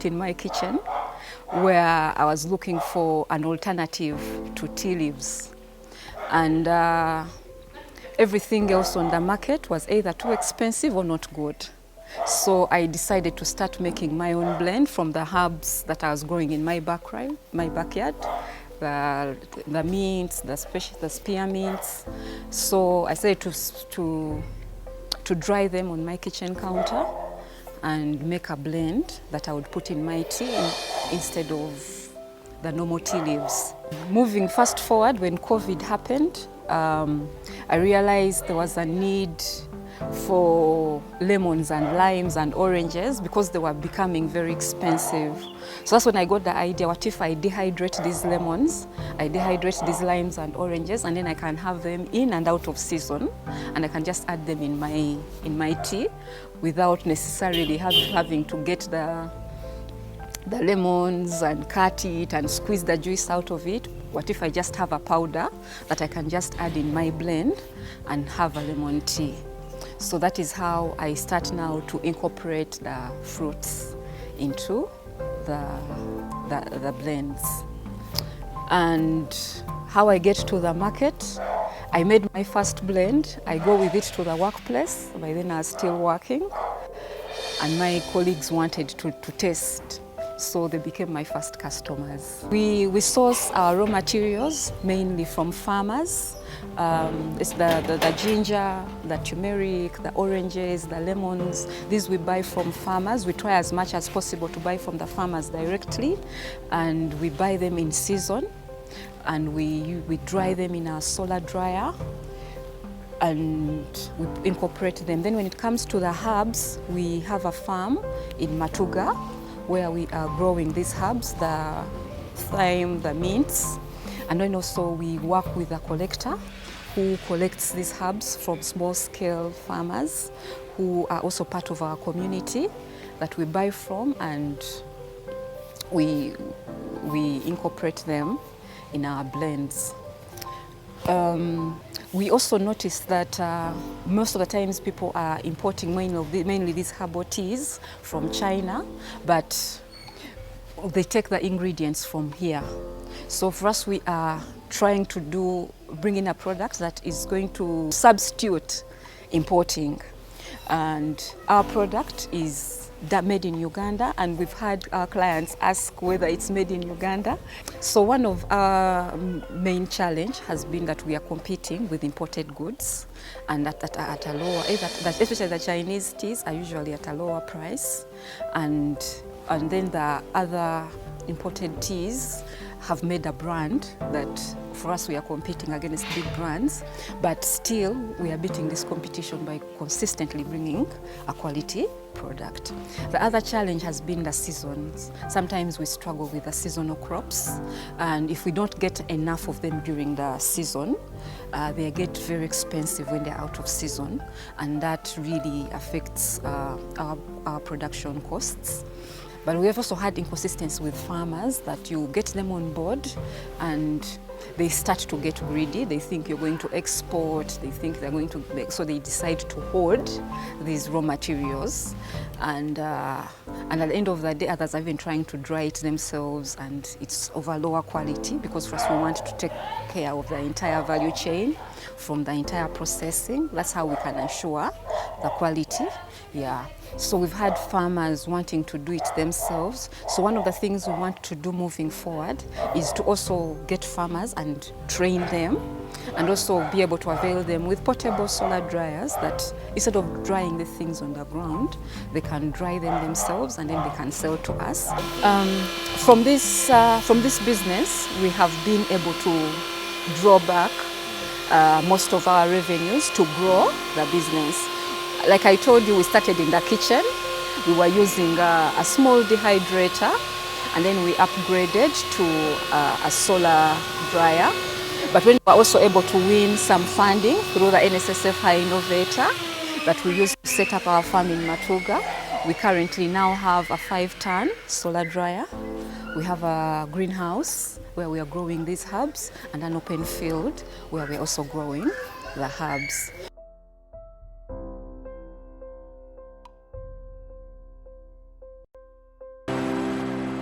in my kitchen where I was looking for an alternative to tea leaves, and everything else on the market was either too expensive or not good. So I decided to start making my own blend from the herbs that I was growing in my backyard, the mints, the spearmints. So I decided to dry them on my kitchen counter and make a blend that I would put in my tea instead of the normal tea leaves. Moving fast forward, when COVID happened, I realized there was a need for lemons and limes and oranges because they were becoming very expensive. So that's when I got the idea, what if I dehydrate these lemons, I dehydrate these limes and oranges, and then I can have them in and out of season, and I can just add them in my tea without necessarily having to get the lemons and cut it and squeeze the juice out of it. What if I just have a powder that I can just add in my blend and have a lemon tea? So that is how I start now to incorporate the fruits into the blends. And how I get to the market, I made my first blend. I go with it to the workplace. By then I was still working, and my colleagues wanted to taste. So they became my first customers. We source our raw materials mainly from farmers. It's the ginger, the turmeric, the oranges, the lemons. These we buy from farmers. We try as much as possible to buy from the farmers directly, and we buy them in season, and we dry them in our solar dryer, and we incorporate them. Then when it comes to the herbs, we have a farm in Matuga where we are growing these herbs, the thyme, the mints, and then also we work with a collector who collects these herbs from small-scale farmers who are also part of our community that we buy from, and we incorporate them in our blends. We also noticed that most of the times people are importing mainly these herbal teas from China, but they take the ingredients from here. So for us, we are trying to bring in a product that is going to substitute importing. And our product is made in Uganda, and we've had our clients ask whether it's made in Uganda. So one of our main challenge has been that we are competing with imported goods, and at a lower, especially the Chinese teas are usually at a lower price, and then the other imported teas have made a brand that for us we are competing against big brands, but still we are beating this competition by consistently bringing a quality product. The other challenge has been the seasons. Sometimes we struggle with the seasonal crops, and if we don't get enough of them during the season, they get very expensive when they're out of season, and that really affects our production costs. But we have also had inconsistency with farmers that you get them on board and they start to get greedy. They think you're going to export, they think they're going to, so they decide to hoard these raw materials. And at the end of the day, others are even trying to dry it themselves, and it's of a lower quality, because for us we want to take care of the entire value chain from the entire processing. That's how we can ensure the quality. Yeah. So we've had farmers wanting to do it themselves. So one of the things we want to do moving forward is to also get farmers and train them, and also be able to avail them with portable solar dryers that instead of drying the things on the ground, they can dry them themselves and then they can sell to us. From this business, we have been able to draw back most of our revenues to grow the business. Like I told you, we started in the kitchen. We were using a small dehydrator, and then we upgraded to a solar dryer. But when we were also able to win some funding through the NSSF High Innovator that we used to set up our farm in Matuga, we currently now have a 5-ton solar dryer. We have a greenhouse where we are growing these herbs, and an open field where we are also growing the herbs.